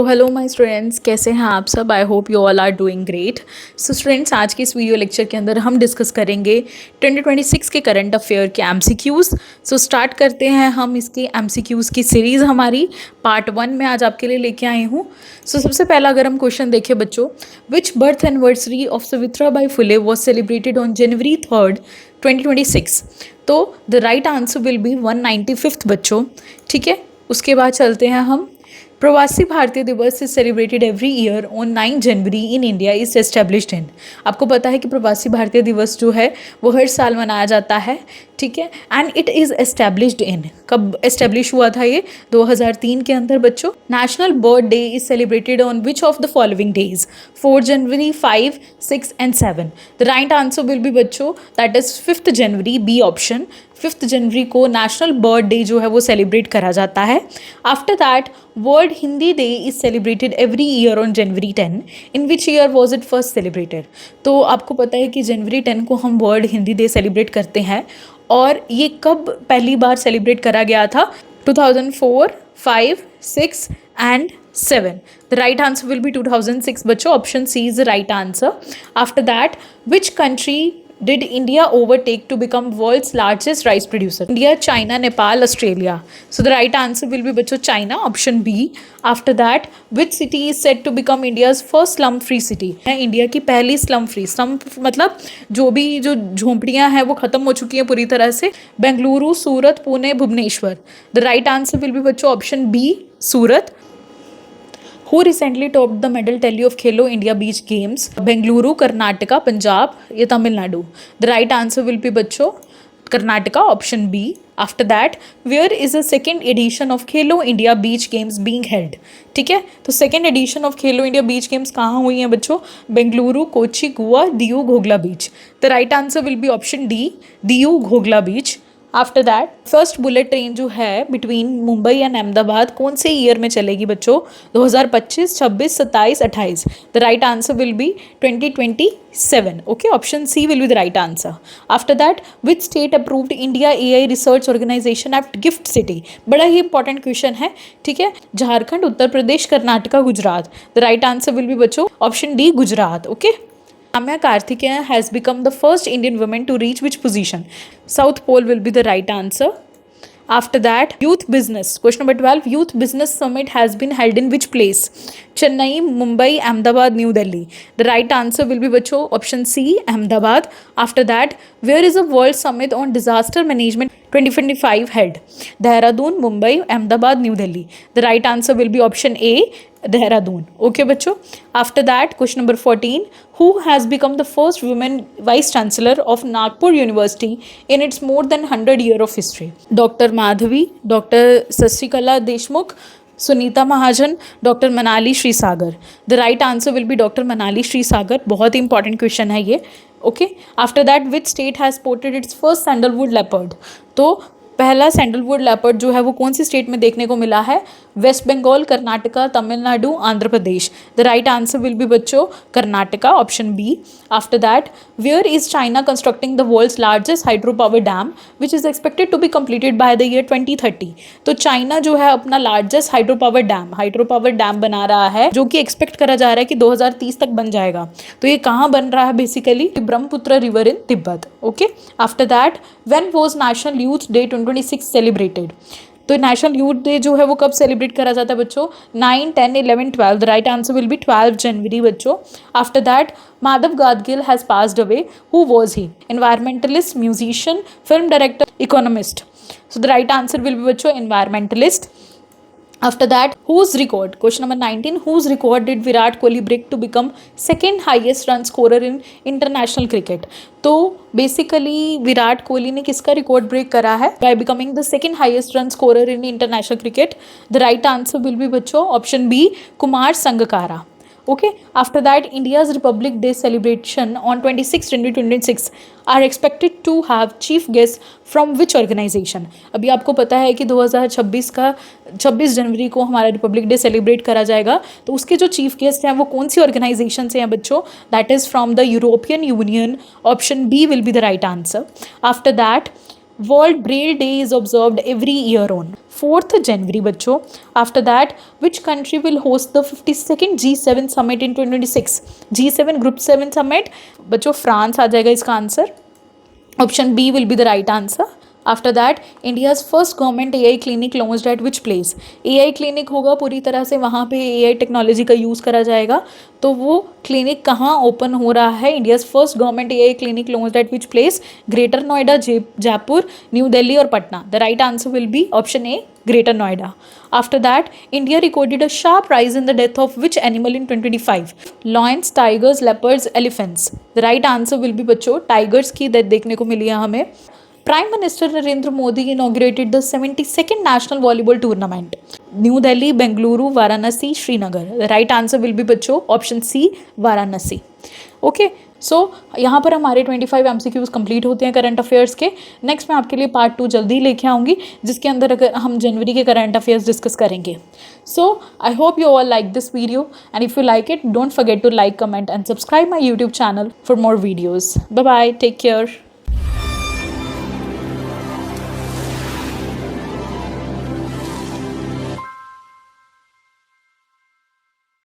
Hello my students, कैसे हैं आप सब। I hope you all are doing great. So students, आज के इस वीडियो लेक्चर के अंदर हम डिस्कस करेंगे 2026 के करंट अफेयर के एमसीक्यूज़। सो स्टार्ट करते हैं हम इसके एमसीक्यूज़ की सीरीज़ हमारी पार्ट 1 में आज आपके लिए लेके आई हूँ। सो सबसे पहला अगर हम क्वेश्चन देखें बच्चों, which birth anniversary of Savitri Bai Phule was celebrated on January 3, 2026। तो the right answer will be 195th बच्चों। ठीक है, उसके बाद चलते हैं हम। प्रवासी भारतीय दिवस is celebrated every year on 9 January in India is established in. आपको पता है कि प्रवासी भारतीय दिवस जो है वो हर साल मनाया जाता है। ठीक है, and it is established in, कब एस्टेब्लिश हुआ था ये? 2003 के अंदर बच्चों। National birthday is celebrated on which of the following days? 4 January, 5, 6 and 7। The right answer will be बच्चों that is 5 January, B option. 5 जनवरी को नेशनल बर्थ डे जो है वो सेलिब्रेट करा जाता है। After that world Hindi day is celebrated every year on January 10। In which year was it first celebrated? तो आपको पता है कि जनवरी 10 को हम वर्ल्ड हिंदी डे सेलिब्रेट करते हैं, और ये कब पहली बार सेलिब्रेट करा गया था? 2004, 5, 6 and 7. The right answer will be 2006 बच्चों। Option C is the right answer. After that, which country did India overtake to become world's largest rice producer? India, China, Nepal, Australia. So the right answer will be बच्चों China, option B. After that, which city is said to become India's first slum-free city? है India की पहली slum-free, slum मतलब जो झोंपड़ियां हैं वो खत्म हो चुकी हैं पूरी तरह से। बेंगलुरु, सूरत, Pune, Bhubaneswar. The right answer will be बच्चों option B, Surat. Who recently topped the medal tally of Khelo India Beach Games? Bengaluru, Karnataka, Punjab या Tamil Nadu? The right answer will be बच्चों Karnataka, option B. After that, where is the second edition of Khelo India beach games being held? ठीक है, तो second edition of Khelo India beach games कहाँ हुई हैं बच्चों? Bengaluru, Kochi, Goa, Diu, Ghoghla beach. The right answer will be option D, Diu, Ghoghla beach. After that, first bullet train जो है between Mumbai and Ahmedabad कौन से ईयर में चलेगी बच्चों? 2025, 26, 27, 28। The right answer will be 2027। Okay, option C will be the right answer. After that, which state approved India AI research organisation at GIFT City? बड़ा ही important question है। ठीक है, Jharkhand, Uttar Pradesh, Karnataka, Gujarat. The right answer will be बच्चों option D, Gujarat. Okay, Amya Karthikeyan has become the first Indian woman to reach which position? South Pole will be the right answer. After that, youth business. Question number 12. Youth business summit has been held in which place? Chennai, Mumbai, Ahmedabad, New Delhi. The right answer will be बच्चों option C, Ahmedabad. After that, where is a world summit on disaster management 2025 held? Dehradun, Mumbai, Ahmedabad, New Delhi. The right answer will be option A, Dehradun. Okay बच्चों। After that, question number 14, who has become the first women vice chancellor of Nagpur university in its more than 100 year of history? Doctor Madhavi, doctor Shashikala Deshmukh, Sunita Mahajan, doctor Manali Kshirsagar. The right answer will be doctor Manali Kshirsagar. बहुत ही important question है ये। Okay, after that, which state has sported its first sandalwood leopard? तो पहला sandalwood leopard जो है वो कौन सी स्टेट में देखने को मिला है? West Bengal, Karnataka, Tamil Nadu, Andhra Pradesh. The right answer will be बच्चों Karnataka, option B. After that, where is China constructing the world's largest hydro power dam which is expected to be completed by the year 2030? तो चाइना जो है अपना लार्जेस्ट हाइड्रो पावर डैम बना रहा है, जो कि एक्सपेक्ट करा जा रहा है कि 2030 तक बन जाएगा। तो ये कहाँ बन रहा है? Basically Brahmaputra river in Tibet. Okay, after that, when was national youth day 2026 celebrated? तो नेशनल यूथ डे जो है वो कब सेलिब्रेट करा जाता है बच्चों? 9, 10, 11, 12। The right answer will B 12 जनवरी बच्चों। After that, Madhav Gadgil has passed away. Who was he? Environmentalist, musician, film director, economist. So the right answer will be बच्चों environmentalist. After that, whose record? Question number 19. Whose record did Virat Kohli break to become second highest run scorer in international cricket? तो basically Virat Kohli ने किसका record break करा है? By becoming the second highest run scorer in international cricket. The right answer will be बच्चों option B, Kumar Sangakkara. Okay, after that, India's Republic Day celebration on 26 January 2026 are expected to have chief guests from which organization? अभी आपको पता है कि 2026 का 26 जनवरी को हमारा Republic day celebrate करा जाएगा, तो उसके जो चीफ गेस्ट हैं वो कौन सी ऑर्गेनाइजेशन से हैं बच्चों? That is from the European Union. Option B will be the right answer. After that, World Braille Day is observed every year on 4th January बच्चों। After that which country will host the 52nd G7 summit in 2026? G7 group 7 summit बच्चों France आ जाएगा इसका answer. Option B will be the right answer. After that India's first government AI clinic launched at which place? AI clinic होगा पूरी तरह से, वहाँ पे AI टेक्नोलॉजी का यूज़ करा जाएगा। तो वो क्लिनिक कहाँ ओपन हो रहा है? India's first government AI clinic launched at which place? Greater Noida, Jaipur, new Delhi और Patna. The right answer will be option A, Greater Noida. After that, India recorded a sharp rise in the death of which animal in 2025? Lions, tigers, leopards, elephants. The right answer will be बच्चों tigers की death देखने को मिली है हमें। Prime Minister Narendra Modi inaugurated the 72nd National Volleyball Tournament. New Delhi, Bengaluru, Varanasi, Srinagar. The right answer will be बच्चों option C, Varanasi. Okay so यहाँ पर हमारे 25 MCQs कंप्लीट होते हैं करंट अफेयर्स के। नेक्स्ट मैं आपके लिए पार्ट 2 जल्दी ही लेके आऊँगी, जिसके अंदर अगर हम जनवरी के करंट अफेयर्स डिस्कस करेंगे। So I hope you all like this video and if you like it don't forget to like, comment and subscribe my YouTube channel for more videos. Bye bye, take care.